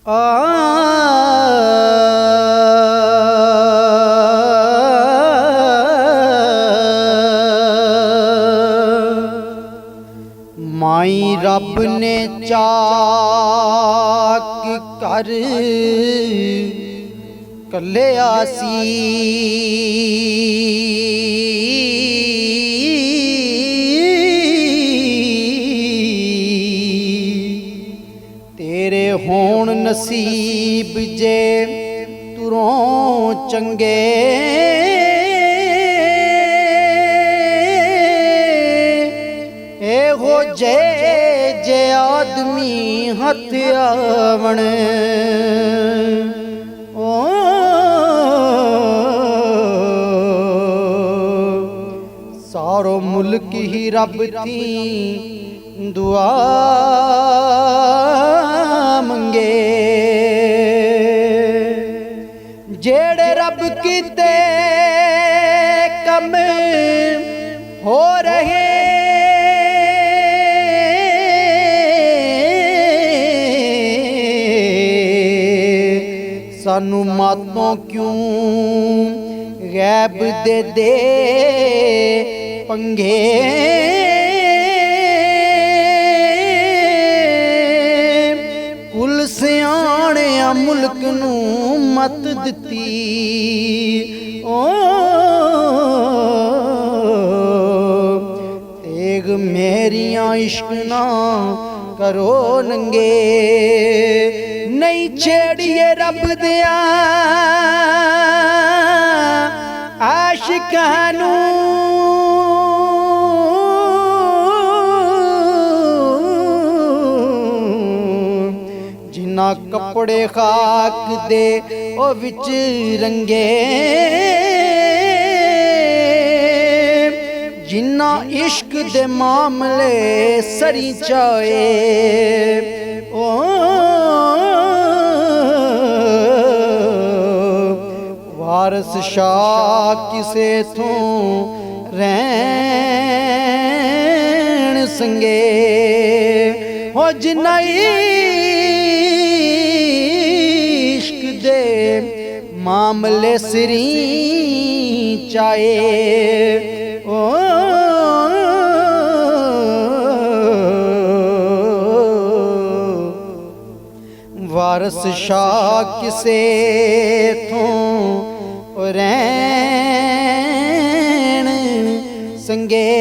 माई रब ने चाक कर कलिया सी, तेरे होण नसीब जे तुरों चंगे, एहो जे जे आदमी हथ आवण। ओ सारो मुल्क ही रब थी दुआ मंगे, जेड़े रब कीते कम हो रहे, सानू मातों क्यों गैब दे पंगे। कुल सियाणिया मुल्क नू मत दिती, ओ तेग मेरियां इश्क ना करो नंगे। नहीं छेड़िए रब दिया आशिकां नू, जिन्ना कपड़े खाक दे ओ विच रंगे, जिन्ना इश्क दे मामले सरी चाए। ओ वारस शाह किसे थों रैन संगे, हो जिन्ना इश्क दे मामले सिरी चाए। ओ वारस शाह किसे थों रैन संगे।